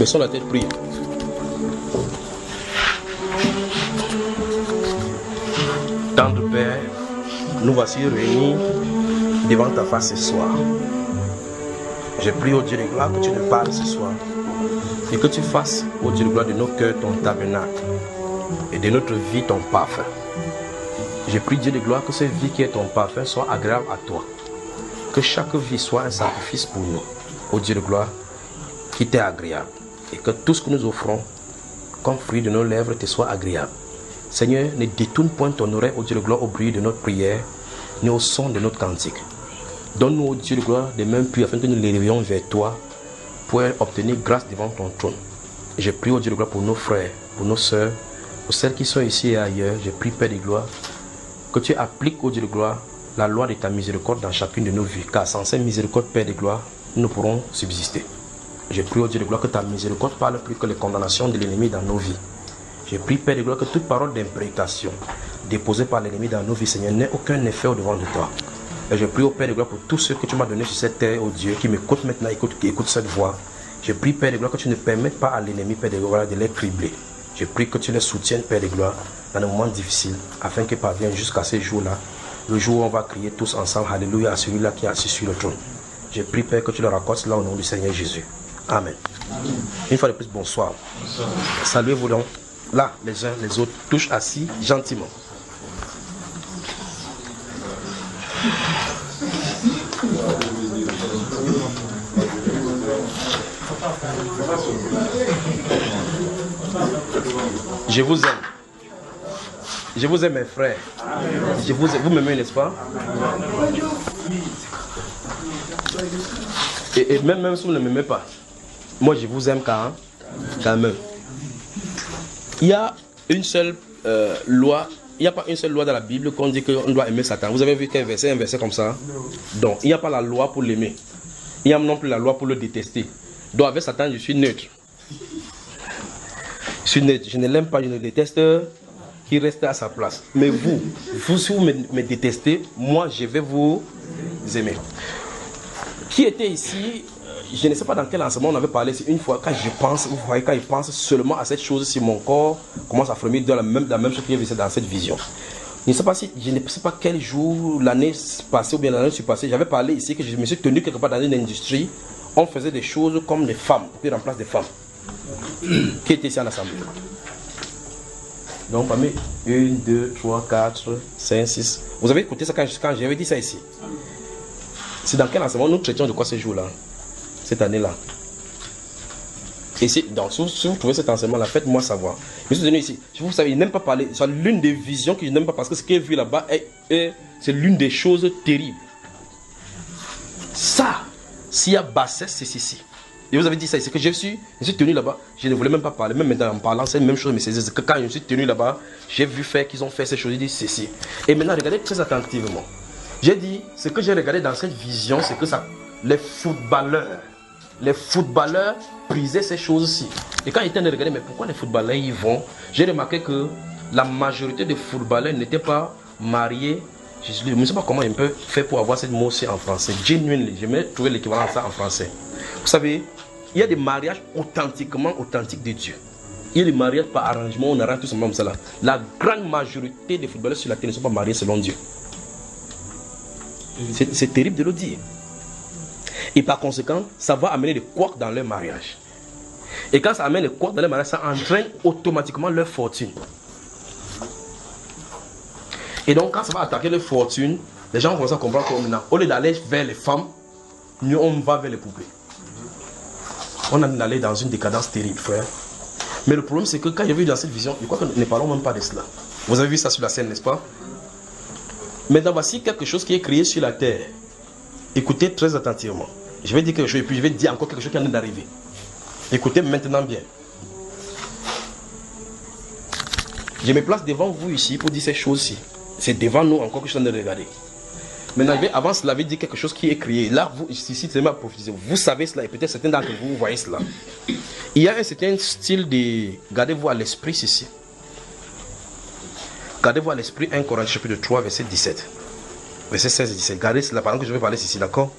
Baissons la tête, prie. Tendre Père, nous voici réunis devant ta face ce soir. Je prie au Dieu de gloire que tu nous parles ce soir et que tu fasses au Dieu de gloire de nos cœurs ton tabernacle et de notre vie ton parfum. Je prie Dieu de gloire que cette vie qui est ton parfum soit agréable à toi. Que chaque vie soit un sacrifice pour nous, au Dieu de gloire, qui t'est agréable. Et que tout ce que nous offrons comme fruit de nos lèvres te soit agréable. Seigneur, ne détourne point ton oreille, au Dieu de gloire, au bruit de notre prière, ni au son de notre cantique. Donne-nous, au Dieu de gloire, des mains pures afin que nous les levions vers toi pour obtenir grâce devant ton trône. Et je prie, au Dieu de gloire, pour nos frères, pour nos sœurs, pour celles qui sont ici et ailleurs. Je prie, Père de gloire, que tu appliques, au Dieu de gloire, la loi de ta miséricorde dans chacune de nos vies. Car sans cette miséricorde, Père de gloire, nous pourrons subsister. Je prie, au Dieu de gloire, que ta miséricorde parle plus que les condamnations de l'ennemi dans nos vies. Je prie, Père de gloire, que toute parole d'imprécation déposée par l'ennemi dans nos vies, Seigneur, n'ait aucun effet au-devant de toi. Et je prie au Père de gloire pour tous ceux que tu m'as donnés sur cette terre, oh Dieu, qui m'écoutent maintenant, qui écoutent cette voix. Je prie, Père de gloire, que tu ne permettes pas à l'ennemi, Père de gloire, de les cribler. Je prie que tu les soutiennes, Père de gloire, dans les moments difficiles, afin qu'ils parviennent jusqu'à ce jour-là, le jour où on va crier tous ensemble, Alléluia, à celui-là qui est assis sur le trône. Je prie, Père, que tu leur accordes cela au nom du Seigneur Jésus. Amen. Une fois de plus, bonsoir. Saluez-vous donc. Là, les uns, les autres, touchent assis gentiment. Je vous aime. Je vous aime, mes frères. Je vous aime. Vous m'aimez, n'est-ce pas? Et même si vous ne m'aimez pas, moi je vous aime quand même. Il y a une seule loi. Il n'y a pas une seule loi dans la Bible qu'on dit qu'on doit aimer Satan. Vous avez vu qu'un verset comme ça? Donc, il n'y a pas la loi pour l'aimer. Il n'y a non plus la loi pour le détester. Donc, avec Satan, je suis neutre. Je suis neutre. Je ne l'aime pas, je ne le déteste. Qui reste à sa place. Mais vous si vous me détestez, moi, je vais vous aimer. Qui était ici? Je ne sais pas dans quel enseignement on avait parlé. C'est une fois, quand je pense, vous voyez, quand je pense seulement à cette chose, si mon corps commence à frémir dans la même chose qui est vissée dans cette vision. Je ne sais pas quel jour, l'année passée ou bien l'année surpassée, j'avais parlé ici que je me suis tenu quelque part dans une industrie. On faisait des choses comme des femmes, qui remplacent des femmes. Qui était ici en assemblée? Donc, parmi 1, 2, 3, 4, 5, 6. Vous avez écouté ça quand j'avais dit ça ici? C'est dans quel enseignement nous traitions de quoi ce jour-là? Cette année-là. Et donc, si vous trouvez cet enseignement-là, faites-moi savoir. Je suis venu ici. Vous savez, il n'aime pas parler. C'est l'une des visions que je n'aime pas parce que ce qu'il a vu là-bas, c'est l'une des choses terribles. Ça, s'il y a bassesse, c'est ceci. Et vous avez dit ça ici, que je suis tenu là-bas. Je ne voulais même pas parler. Même maintenant en parlant, c'est la même chose. Mais c'est que quand je suis tenu là-bas, j'ai vu faire qu'ils ont fait ces choses. J'ai dit ceci. Et maintenant, regardez très attentivement. J'ai dit, ce que j'ai regardé dans cette vision, c'est que les footballeurs brisaient ces choses-ci. Et quand j'étais en train de regarder, mais pourquoi les footballeurs y vont? J'ai remarqué que la majorité des footballeurs n'étaient pas mariés. Je ne sais pas comment on peut faire pour avoir cette mot-ci en français. Genuinely, j'aimerais trouver l'équivalent de ça en français. Vous savez, il y a des mariages authentiquement authentiques de Dieu. Il y a des mariages par arrangement, on arrange tout simplement comme ça. La grande majorité des footballeurs sur la terre ne sont pas mariés selon Dieu. C'est terrible de le dire. Et par conséquent, ça va amener des couacs dans leur mariage. Et quand ça amène des couacs dans leur mariage, ça entraîne automatiquement leur fortune. Et donc, quand ça va attaquer leur fortune, les gens vont comprendre que maintenant, au lieu d'aller vers les femmes, nous on va vers les poupées. On a allé dans une décadence terrible, frère. Mais le problème, c'est que quand j'ai vu dans cette vision, je crois que nous ne parlons même pas de cela. Vous avez vu ça sur la scène, n'est-ce pas? Maintenant, voici quelque chose qui est créé sur la terre. Écoutez très attentivement. Je vais dire quelque chose et puis je vais dire encore quelque chose qui est en train d'arriver. Écoutez maintenant bien. Je me place devant vous ici pour dire ces choses-ci. C'est devant nous encore que je suis en train de regarder. Maintenant, avant cela, je vais dire quelque chose qui est créé. Là, vous, ici, c'est ma prophétie. Vous savez cela et peut-être certains d'entre vous voyez cela. Il y a un certain style de... Gardez-vous à l'esprit ici. Gardez-vous à l'esprit 1 Corinthiens chapitre 3, verset 17. Verset 16 et 17. Gardez cela pendant que je vais parler ici, d'accord?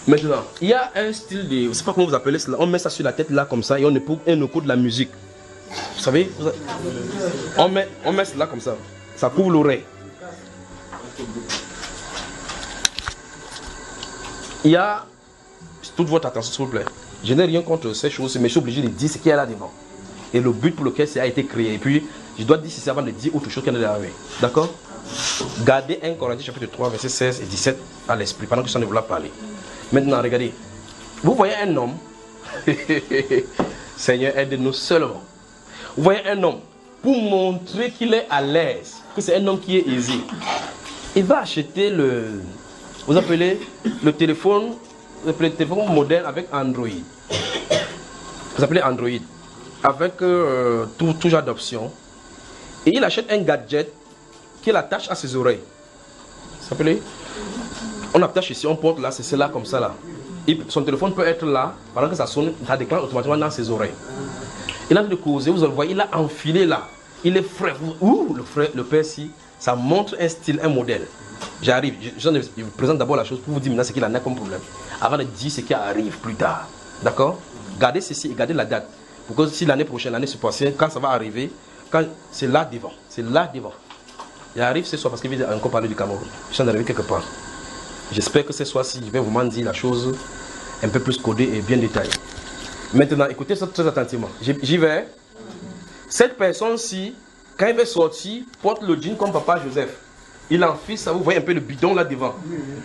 Maintenant, il y a un style de... Je ne sais pas comment vous appelez cela. On met ça sur la tête là comme ça et on écoute de la musique. Vous savez, on met cela comme ça. Ça couvre l'oreille. Il y a... Toute votre attention s'il vous plaît. Je n'ai rien contre ces choses, mais je suis obligé de dire ce qu'il y a là devant. Et le but pour lequel ça a été créé. Et puis, je dois dire ceci avant de dire autre chose qu'il y a derrière. D'accord? Gardez 1 Corinthiens chapitre 3, versets 16 et 17 à l'esprit, pendant que je suis en train de vous la parler. Maintenant, regardez. Vous voyez un homme. Seigneur, aide-nous seulement. Vous voyez un homme. Pour montrer qu'il est à l'aise, que c'est un homme qui est aisé, il va acheter le... Vous appelez le téléphone moderne avec Android. Vous appelez Android. Avec tout genre d'options. Et il achète un gadget qu'il attache à ses oreilles. Vous appelez? On attache ici, on porte là, c'est là comme ça là. Son téléphone peut être là, pendant que ça sonne, ça déclenche automatiquement dans ses oreilles. Il a de causer, vous le voyez, il a enfilé là. Il est frais. Le père ici, ça montre un style, un modèle. J'arrive, je vous présente d'abord la chose pour vous dire maintenant ce qu'il en a comme problème. Avant de dire ce qui arrive plus tard. D'accord? Gardez ceci et gardez la date. Pour que si l'année prochaine, l'année prochaine, quand ça va arriver, c'est là devant. C'est là devant. J'arrive ce soir parce qu'il veut encore parler du Cameroun. Je suis arrivé quelque part. J'espère que ce soir-ci, je vais vraiment dire la chose un peu plus codée et bien détaillée. Maintenant, écoutez ça très attentivement. J'y vais. Cette personne-ci, quand il va sortir, porte le jean comme papa Joseph. Il enfile ça, vous voyez un peu le bidon là devant.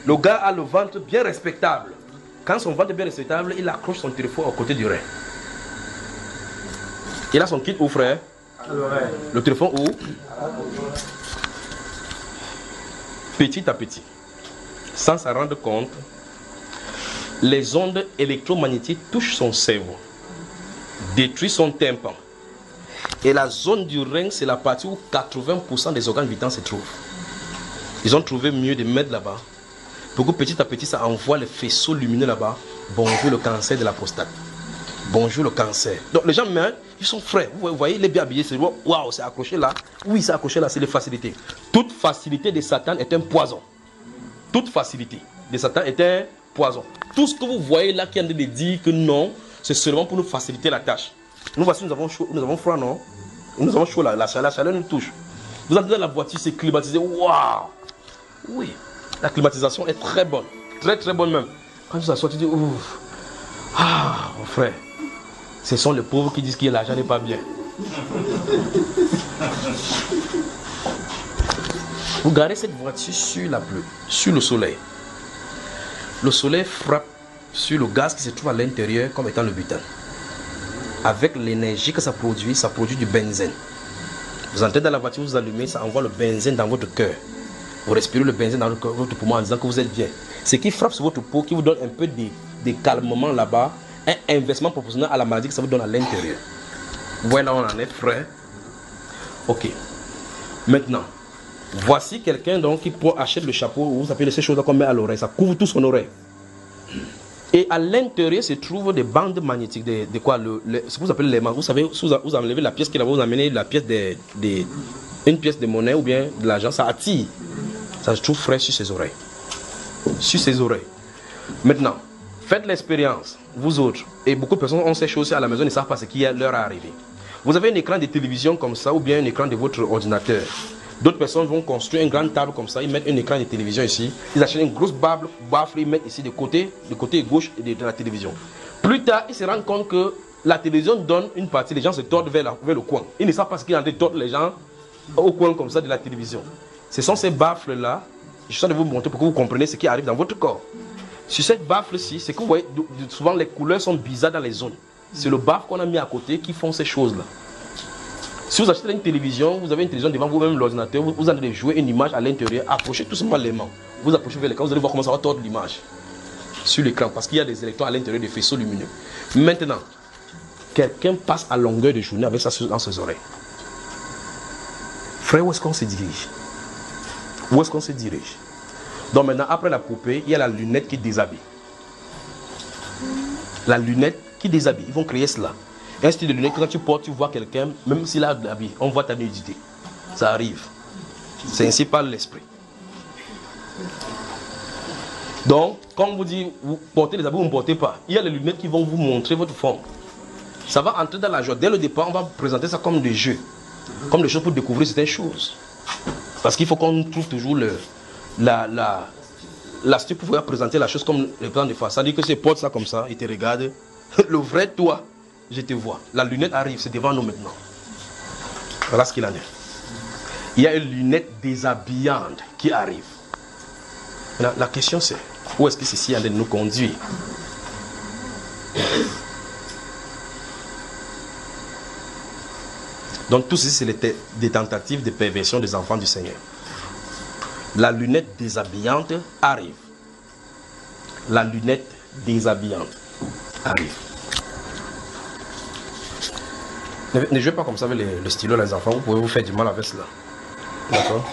Le gars a le ventre bien respectable. Quand son ventre est bien respectable, il accroche son téléphone au côté du rein. Il a son kit où, frère? Le téléphone où? Petit à petit, sans s'en rendre compte, les ondes électromagnétiques touchent son cerveau, détruisent son tympan. Et la zone du rein, c'est la partie où 80% des organes vitaux se trouvent. Ils ont trouvé mieux de mettre là-bas, pour que petit à petit, ça envoie les faisceaux lumineux là-bas. Bonjour le cancer de la prostate. Bonjour le cancer. Donc les gens meurent, ils sont frais. Vous voyez, il est bien habillé, c'est waouh, c'est accroché là. Oui, c'est accroché là, c'est les facilités. Toute facilité de Satan est un poison. Toute facilité de Satan est un poison. Tout ce que vous voyez là qui est en train de dire que non, c'est seulement pour nous faciliter la tâche. Nous voici, nous avons chaud, nous avons froid, non? Nous avons chaud là, la chaleur nous touche. Vous entrez dans la voiture, c'est climatisé, waouh! Oui, la climatisation est très bonne, très très bonne même. Quand tu s'assois, tu dis ouf. Ah, mon frère. Ce sont les pauvres qui disent que l'argent n'est pas bien. Vous garez cette voiture sur la pluie, sur le soleil. Le soleil frappe sur le gaz qui se trouve à l'intérieur comme étant le butane. Avec l'énergie que ça produit du benzène. Vous entrez dans la voiture, vous allumez, ça envoie le benzène dans votre cœur. Vous respirez le benzène dans votre poumon en disant que vous êtes bien. Ce qui frappe sur votre peau, qui vous donne un peu de calmement là-bas, un inversement proportionnel à la maladie que ça vous donne à l'intérieur. Vous voyez là, on en est frais. Ok. Maintenant, voici quelqu'un donc qui achète le chapeau, vous savez ces choses qu'on met à l'oreille, ça couvre tout son oreille. Et à l'intérieur se trouvent des bandes magnétiques, de quoi ce que vous appelez les manches. Vous savez, vous enlevez la pièce qui est là-bas, vous amenez la pièce une pièce de monnaie ou bien de l'argent, ça attire. Ça se trouve frais sur ses oreilles. Sur ses oreilles. Maintenant, faites l'expérience, vous autres, et beaucoup de personnes ont ces choses à la maison, ils ne savent pas ce qui est leur arrivé. Vous avez un écran de télévision comme ça, ou bien un écran de votre ordinateur. D'autres personnes vont construire une grande table comme ça, ils mettent un écran de télévision ici, ils achètent une grosse baffle, ils mettent ici de côté gauche de la télévision. Plus tard, ils se rendent compte que la télévision donne une partie, les gens se tordent vers le coin. Ils ne savent pas ce qu'il y a de tordre les gens au coin comme ça de la télévision. Ce sont ces baffles-là, je suis en train de vous montrer pour que vous compreniez ce qui arrive dans votre corps. Sur cette baffle-ci, c'est que vous voyez, souvent les couleurs sont bizarres dans les zones. C'est le baffle qu'on a mis à côté qui font ces choses-là. Si vous achetez une télévision, vous avez une télévision devant vous-même, l'ordinateur, vous allez jouer une image à l'intérieur, approchez tout simplement les mains. Vous approchez vers l'écran, vous allez voir comment ça va tordre l'image sur l'écran, parce qu'il y a des électrons à l'intérieur des faisceaux lumineux. Maintenant, quelqu'un passe à longueur de journée avec ça dans ses oreilles. Frère, où est-ce qu'on se dirige? Où est-ce qu'on se dirige? Donc maintenant, après la poupée, il y a la lunette qui déshabille. La lunette qui déshabille, ils vont créer cela. Un style de lunette que quand tu portes, tu vois quelqu'un, même s'il a de l'habit, on voit ta nudité. Ça arrive. C'est ainsi par l'esprit. Donc, quand on vous dit, vous portez les habits, vous ne portez pas. Il y a les lunettes qui vont vous montrer votre forme. Ça va entrer dans la joie. Dès le départ, on va présenter ça comme des jeux. Comme des choses pour découvrir certaines choses. Parce qu'il faut qu'on trouve toujours l'astuce pour pouvoir présenter la chose comme le plan de face. Ça dit que c'est porte ça comme ça, il te regarde. Le vrai toi, je te vois. La lunette arrive, c'est devant nous maintenant. Voilà ce qu'il en est. Il y a une lunette déshabillante qui arrive. La question c'est, où est-ce que ceci allait nous conduire? Donc tout ceci, c'est des tentatives de perversion des enfants du Seigneur. La lunette déshabillante arrive. La lunette déshabillante arrive. Ne jouez pas comme ça avec le stylo, les enfants. Vous pouvez vous faire du mal avec cela. D'accord?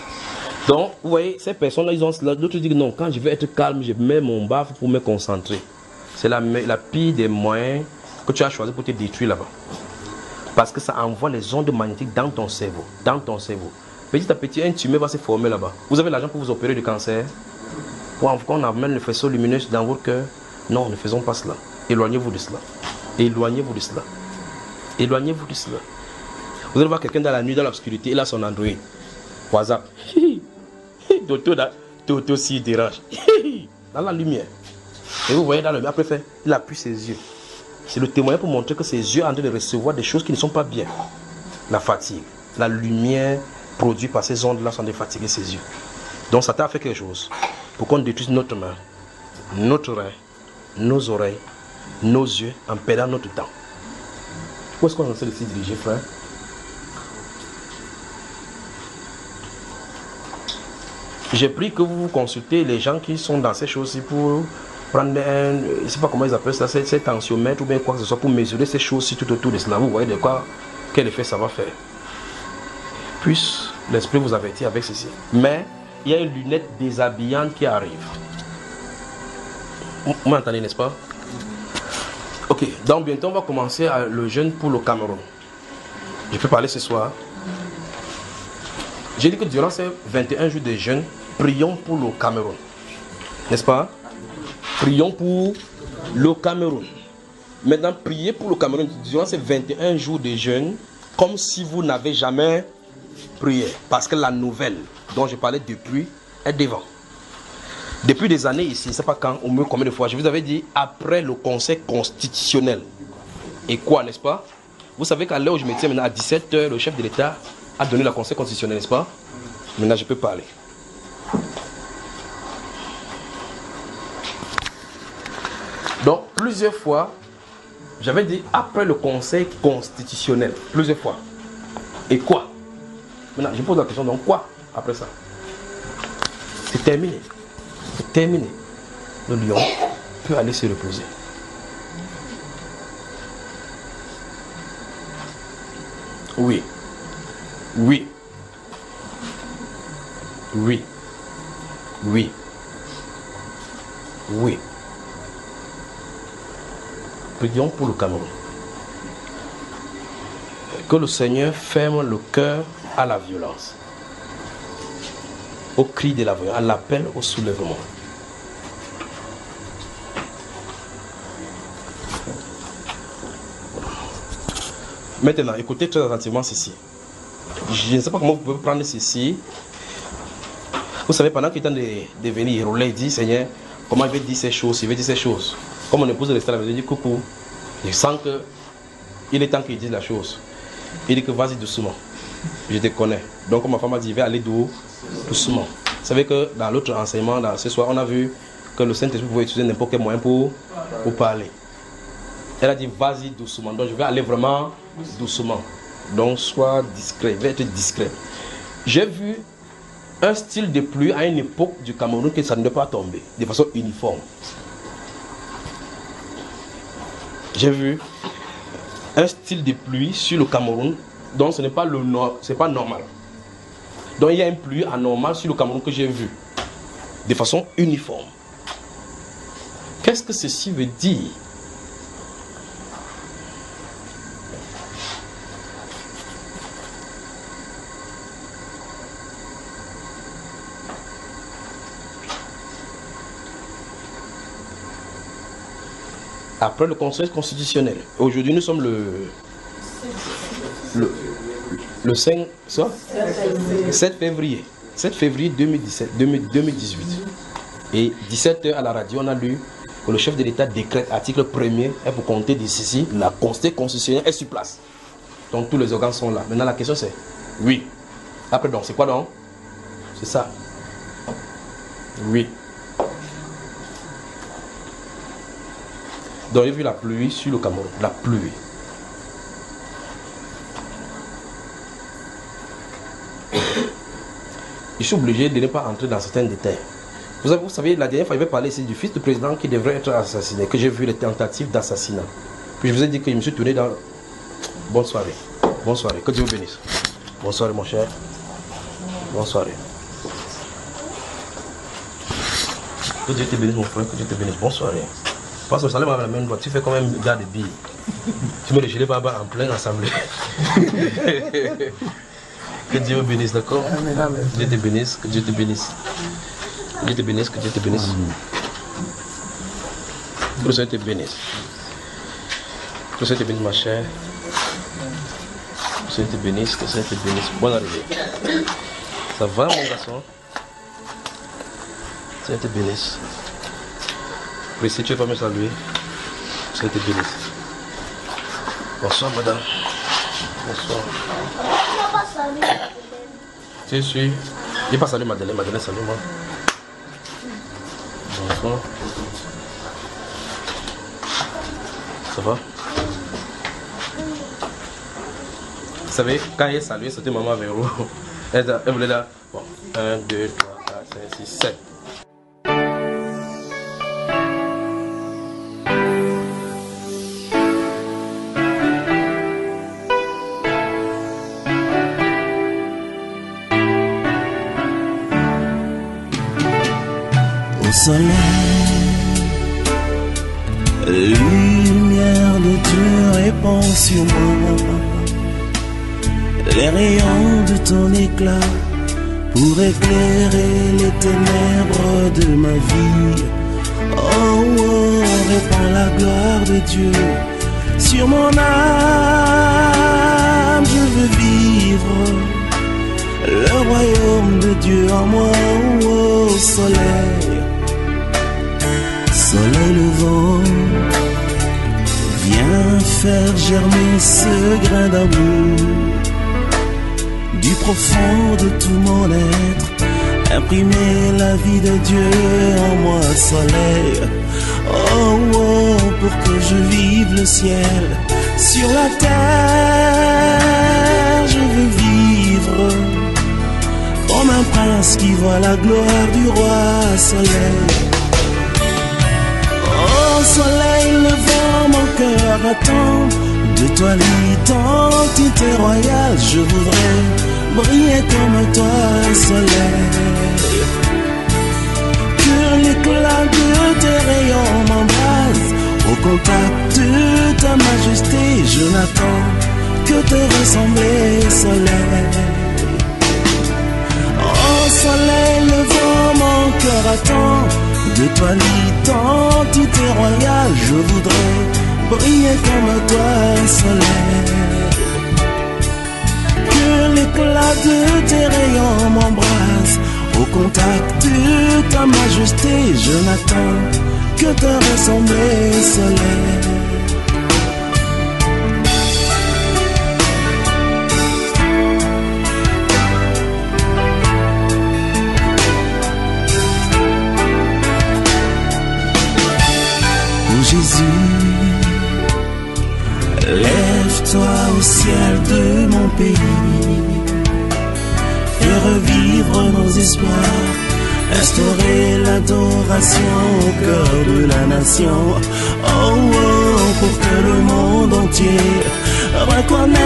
Donc, vous voyez, ces personnes-là, ils ont cela. D'autres disent non, quand je veux être calme, je mets mon baffe pour me concentrer. C'est la pire des moyens que tu as choisi pour te détruire là-bas. Parce que ça envoie les ondes magnétiques dans ton cerveau. Dans ton cerveau. Petit à petit, un tumeur va se former là-bas. Vous avez l'argent pour vous opérer du cancer. Pour qu'on amène le faisceau lumineux dans votre cœur. Non, ne faisons pas cela. Éloignez-vous de cela. Éloignez-vous de cela. Éloignez-vous de cela. Vous allez voir quelqu'un dans la nuit, dans l'obscurité, il a son Android. WhatsApp. Toto aussi dérange. Dans la lumière. Et vous voyez dans le lumière, après, il appuie ses yeux. C'est le témoignage pour montrer que ses yeux sont en train de recevoir des choses qui ne sont pas bien. La fatigue. La lumière produite par ces ondes-là sont de fatiguer ses yeux. Donc Satan a fait quelque chose pour qu'on détruise notre main, notre rein, nos oreilles, nos yeux en perdant notre temps. Où est-ce qu'on essaie de s'y diriger, frère? J'ai pris que vous consultez les gens qui sont dans ces choses-ci pour prendre un, je ne sais pas comment ils appellent ça, c'est tensiomètre ou bien quoi que ce soit pour mesurer ces choses-ci tout autour de cela. Vous voyez de quoi, quel effet ça va faire. Puisse l'esprit vous avertir avec ceci. Mais il y a une lunette déshabillante qui arrive. Vous m'entendez, n'est-ce pas? Ok, donc bientôt on va commencer le jeûne pour le Cameroun. Je peux parler ce soir. J'ai dit que durant ces 21 jours de jeûne, prions pour le Cameroun. N'est-ce pas? Prions pour le Cameroun. Maintenant, priez pour le Cameroun durant ces 21 jours de jeûne, comme si vous n'avez jamais prié. Parce que la nouvelle dont je parlais depuis est devant. Depuis des années ici, je ne sais pas quand, au moins combien de fois, je vous avais dit, après le conseil constitutionnel. Et quoi, n'est-ce pas? Vous savez qu'à l'heure où je me tiens maintenant, à 17h, le chef de l'État a donné le conseil constitutionnel, n'est-ce pas? Maintenant, je peux parler. Donc, plusieurs fois, j'avais dit après le conseil constitutionnel. Plusieurs fois. Et quoi? Maintenant, je pose la question, donc quoi après ça? C'est terminé. C'est terminé. Le lion peut aller se reposer. Oui. Oui. Oui. Oui. Oui. Prions pour le Cameroun. Que le Seigneur ferme le cœur à la violence, au cri de la violence, à l'appel au soulèvement. Maintenant, écoutez très attentivement ceci. Je ne sais pas comment vous pouvez prendre ceci. Vous savez, pendant qu'il est temps de venir, il dit, Seigneur, comment il veut dire ces choses, il veut dire ces choses. Comme mon épouse reste là, elle dit, coucou, je sens qu'il est temps qu'il dise la chose. Il dit que vas-y doucement, je te connais. Donc ma femme a dit, il va aller doucement. Vous savez que dans l'autre enseignement, ce soir, on a vu que le Saint-Esprit pouvait utiliser n'importe quel moyen pour parler. Elle a dit, vas-y doucement. Donc je vais aller vraiment doucement. Donc sois discret, va être discret. J'ai vu un style de pluie à une époque du Cameroun que ça ne doit pas tomber de façon uniforme. J'ai vu un style de pluie sur le Cameroun, donc ce n'est pas pas normal. Donc il y a une pluie anormale sur le Cameroun que j'ai vu de façon uniforme. Qu'est-ce que ceci veut dire? après le Conseil constitutionnel. Aujourd'hui, nous sommes le 5, ça 7 février. 7 février 2018. Et 17h à la radio, on a lu que le chef de l'État décrète article 1er et pour compter d'ici, la Conseil constitutionnel est sur place. Donc tous les organes sont là. Maintenant la question c'est oui. Après donc c'est quoi donc? C'est ça. Oui. Donc j'ai vu la pluie sur le Cameroun. La pluie. Je suis obligé de ne pas entrer dans certains détails. Vous savez, la dernière fois, il avait parlé ici du fils du président qui devrait être assassiné, que j'ai vu les tentatives d'assassinat. Puis je vous ai dit que je me suis tourné dans... Bonne soirée. Bonne soirée. Que Dieu vous bénisse. Bonne soirée, mon cher. Bonne soirée. Que Dieu te bénisse, mon frère. Que Dieu te bénisse. Bonne soirée. Parce que ça allait la même voix. Tu fais quand même garde de billes. Tu me le gelais pas en pleine assemblée. Que Dieu vous bénisse, d'accord? Que Dieu te bénisse. Que Dieu te bénisse. Que Dieu te bénisse, que Dieu te bénisse. Que Dieu te bénisse. Que Dieu te bénisse, ma chère. Que Dieu te bénisse, que Dieu te bénisse. Bonne arrivée. Ça va, mon garçon? Que Dieu te bénisse. Précis, tu ne vas pas me saluer. Que Dieu te bénisse. Bonsoir, madame. Bonsoir. Si, si. Je n'ai pas salué Madeleine. Madeleine, salut-moi. Bonsoir. Ça va? Vous savez, quand il est salué, c'était maman Véro. Elle voulait là. Bon, 1, 2, 3, 4, 5, 6, 7. Au soleil, lumière de Dieu répand sur moi, les rayons de ton éclat pour éclairer les ténèbres de ma vie. Oh, oh, répand la gloire de Dieu sur mon âme, je veux vivre le royaume de Dieu en moi. Oh, oh, soleil, soleil levant, viens faire germer ce grain d'amour du profond de tout mon être, imprimer la vie de Dieu en moi, soleil. Oh, oh, pour que je vive le ciel sur la terre, je veux vivre comme un prince qui voit la gloire du roi, soleil. Oh, soleil levant, mon cœur attend de toi l'identité royale. Je voudrais briller comme toi, soleil. Que l'éclat de tes rayons m'embrase au contact de ta majesté. Je n'attends que te ressembler, soleil. Oh, soleil levant, mon cœur attend de toi l'identité royale. Je voudrais briller comme toi, soleil. Que l'éclat de tes rayons m'embrase au contact de ta majesté. Je n'attends que te ressembler, soleil. Jésus, lève-toi au ciel de mon pays et revivre nos espoirs, instaurer l'adoration au cœur de la nation. Oh, oh, pour que le monde entier reconnaisse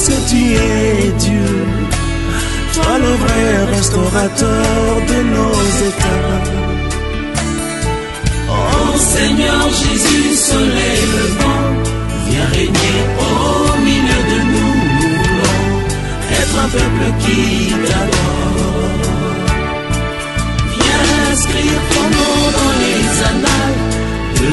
que tu es Dieu, toi le vrai restaurateur de nos états. Oh Seigneur Jésus, soleil levant, viens régner au milieu de nous. Nous voulons être un peuple qui t'adore. Viens inscrire ton nom dans les annales de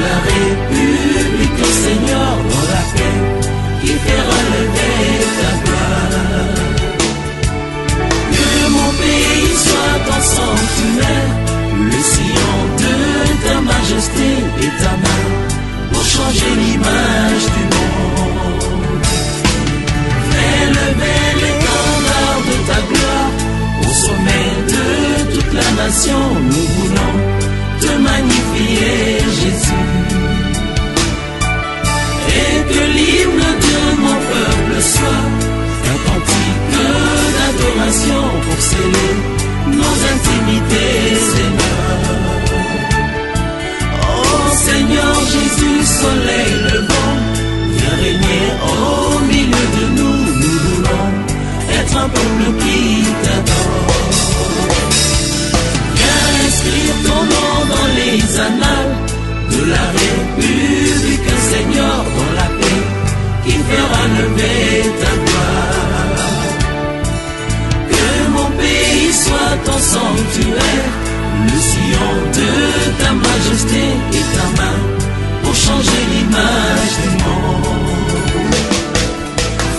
sceller nos intimités, Seigneur. Oh Seigneur Jésus, soleil levant, viens régner au milieu de nous. Nous voulons être un peuple qui t'adore. Viens inscrire ton nom dans les annales de la République, Seigneur, dans la paix qui fera lever ta gloire. Que mon pays soit ton sanctuaire, le sillon de ta majesté et ta main pour changer l'image du monde.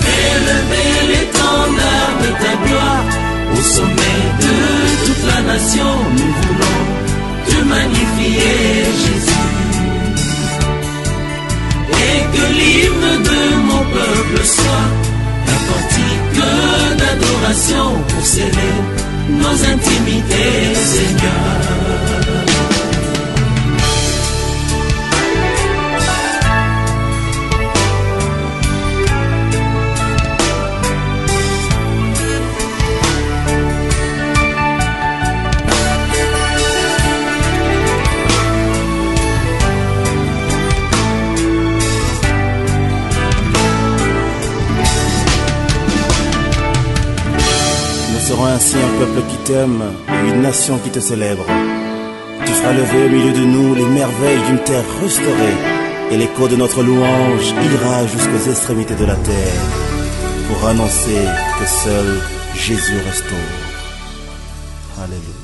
Fais lever l'étendard de ta gloire au sommet de toute la nation. Nous voulons te magnifier, Jésus. Et que l'hymne de mon peuple soit un cantique d'adoration pour sceller nos intimités, Seigneur. Nous serons ainsi un peuple qui t'aime et une nation qui te célèbre. Tu feras lever au milieu de nous les merveilles d'une terre restaurée, et l'écho de notre louange ira jusqu'aux extrémités de la terre pour annoncer que seul Jésus restaure. Alléluia.